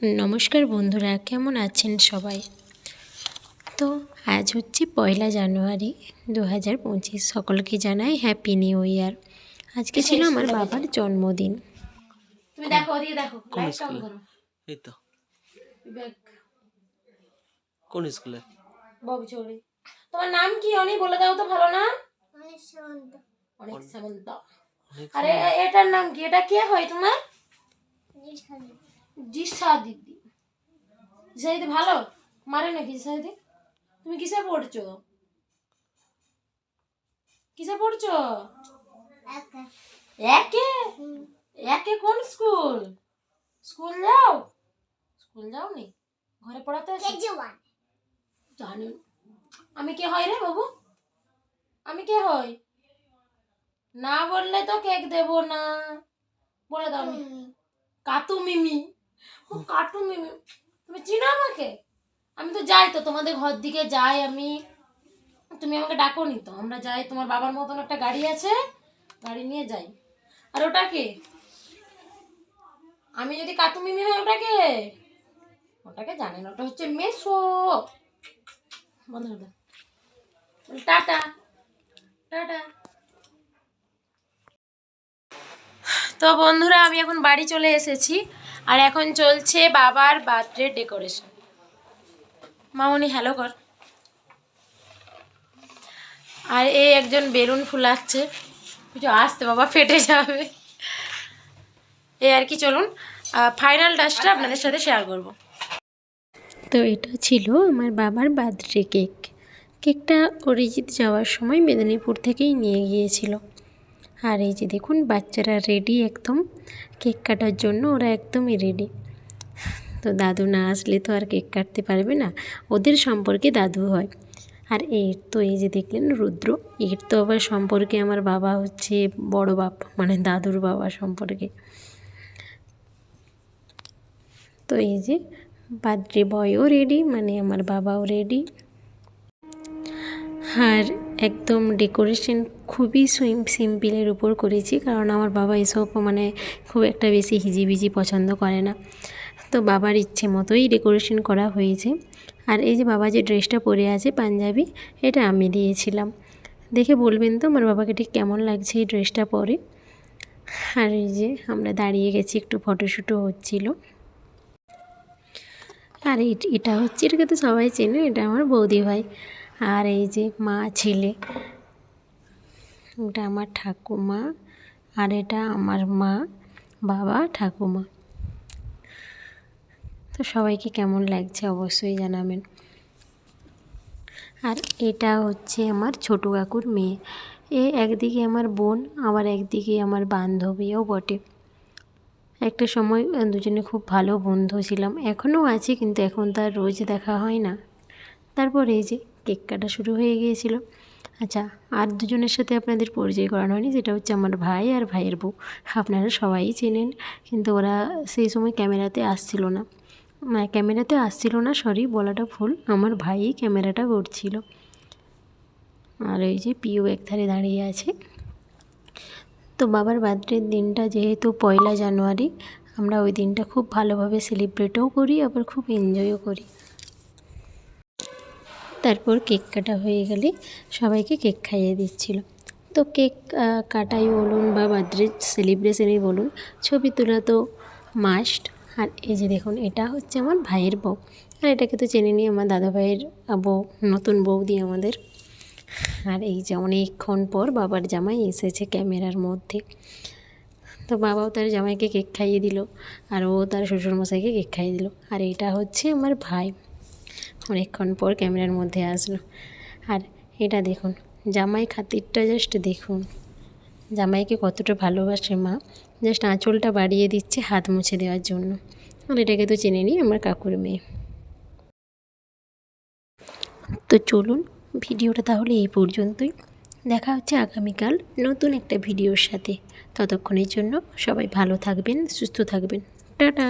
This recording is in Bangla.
নমস্কার বন্ধুরা, কেমন আছেন সবাই? তো আজ হচ্ছে 1 জানুয়ারি 2025। সকলকে জানাই হ্যাপি নিউ ইয়ার। আজকে ছিল আমার বাবার জন্মদিন। তুমি দেখো, ওদিকে দেখো, লাইট অন করো। এই তো বিবেক কোন স্কুলে? ববচৌরি। তোমার নাম কি অনি বলে দাও তো, ভালো না? অনেক সামন্ত। আরে এটার নাম কি? এটা কে হয় তোমার? জিসা দিদি। জিসা দিদি ভালো মারে নাকি? জিসা দিদি তুমি কিসে পড়ছো? কিসে পড়ছো? একে। একে কোন স্কুল? স্কুল যাও? স্কুল যাও নি? ঘরে পড়াতে আসো? জানি আমি কে হয় রে বাবু? আমি কে হই? না বললে তো কেক দেব না। বলে দাও। কাতু মিমি। ও কাতু মিমি, তুমি চিনো আমাকে? আমি তো যাই তো, তোমাদের ঘর দিকে যাই আমি। তুমি আমাকে ডাকো নি তো। আমরা যাই, তোমার বাবার মতন একটা গাড়ি আছে, গাড়ি নিয়ে যাই। আর ওটা কে? আমি যদি কাতু মিমি হই, ওটাকে ওটাকে জানেন, ওটা হচ্ছে মেসো। বন্ধ করে দাও। Tata tata. তো বন্ধুরা, আমি এখন বাড়ি চলে এসেছি আর এখন চলছে বাবার বার্থডে ডেকোরেশন। মামনি হ্যালো কর। আর এই একজন বেলুন ফুলাচ্ছে, কিছু আসতে বাবা ফেটে যাবে। এই আর কি, চলুন ফাইনাল টাচটা আপনাদের সাথে শেয়ার করব। তো এটা ছিল আমার বাবার বার্থডে কেক। কেকটা অরিজিৎ যাওয়ার সময় মেদিনীপুর থেকেই নিয়ে গিয়েছিল। আর এই যে দেখুন, বাচ্চারা রেডি একদম কেক কাটার জন্য, ওরা একদমই রেডি। তো দাদু না আসলে তো আর কেক কাটতে পারবে না, ওদের সম্পর্কে দাদু হয়। আর এর তো এই যে দেখলেন রুদ্র, এর তো আবার সম্পর্কে আমার বাবা হচ্ছে বড় বাপ, মানে দাদুর বাবা সম্পর্কে। তো এই যে বার্থডে বয়ও রেডি, মানে আমার বাবাও রেডি। আর একদম ডেকোরেশন খুবই সিম্পলের উপর করেছি, কারণ আমার বাবা এসব মানে খুব একটা বেশি হিজিবিজি পছন্দ করে না। তো বাবার ইচ্ছে মতোই ডেকোরেশন করা হয়েছে। আর এই যে বাবা যে ড্রেসটা পরে আছে পাঞ্জাবি, এটা আমি দিয়েছিলাম। দেখে বলবেন তো আমার বাবাকে ঠিক কেমন লাগছে এই ড্রেসটা পরে। আর এই যে আমরা দাঁড়িয়ে গেছি, একটু ফটোশ্যুটও হচ্ছিল। আর এটা হচ্ছে, এটাকে তো সবাই চেনে, এটা আমার বৌদি ভাই। আর এই যে মা ছেলে, এটা আমার ঠাকুমা, আর এটা আমার মা, বাবা, ঠাকুমা। তো সবাইকে কেমন লাগছে অবশ্যই জানাবেন। আর এটা হচ্ছে আমার ছোটো কাকুর মেয়ে। একদিকে আমার বোন, আবার একদিকে আমার বান্ধবীও বটে। একটা সময় দুজনে খুব ভালো বন্ধু ছিলাম, এখনও আছি, কিন্তু এখন তার রোজ দেখা হয় না। তারপর এই যে কেক কাটা শুরু হয়ে গিয়েছিল। আচ্ছা, আর দুজনের সাথে আপনাদের পরিচয় করানো হয়নি, যেটা হচ্ছে আমার ভাই আর ভাইয়ের বউ। আপনারা সবাই চেনেন, কিন্তু ওরা সেই সময় ক্যামেরাতে আসছিল না। ক্যামেরাতে আসছিল না, সরি বলাটা ভুল, আমার ভাইই ক্যামেরাটা করছিল। আর এই যে পিউ একধারে দাঁড়িয়ে আছে। তো বাবার বার্থডের দিনটা যেহেতু 1 জানুয়ারি, আমরা ওই দিনটা খুব ভালোভাবে সেলিব্রেটও করি, আবার খুব এনজয়ও করি। তারপর কেক কাটা হয়ে গেলে সবাইকে কেক খাইয়ে দিচ্ছিল। তো কেক কাটাই বলুন বা বার্থডে সেলিব্রেশনই বলুন, ছবি তোলা তো মাস্ট। আর এই যে দেখুন, এটা হচ্ছে আমার ভাইয়ের বউ। আর এটাকে তো চেনে নিই, আমার দাদা ভাইয়ের বউ, নতুন বৌদি আমাদের। আর এই যে অনেকক্ষণ পর বাবার জামাই এসেছে ক্যামেরার মধ্যে। তো বাবাও তার জামাইকে কেক খাইয়ে দিল, আর ও তার শ্বশুরমশাইকে কেক খাইয়ে দিল। আর এটা হচ্ছে আমার ভাই, অনেকক্ষণ পর ক্যামেরার মধ্যে আসলো। আর এটা দেখুন, জামাই খাতিরটা জাস্ট দেখুন, জামাইকে কতটা ভালোবাসে মা, জাস্ট আঁচলটা বাড়িয়ে দিচ্ছে হাত মুছে দেওয়ার জন্য। আর এটাকে তো চেনে নিই, আমার কাকুর মেয়ে। তো চলুন, ভিডিওটা তাহলে এই পর্যন্তই। দেখা হচ্ছে আগামীকাল নতুন একটা ভিডিওর সাথে। ততক্ষণের জন্য সবাই ভালো থাকবেন, সুস্থ থাকবেন। টাটা।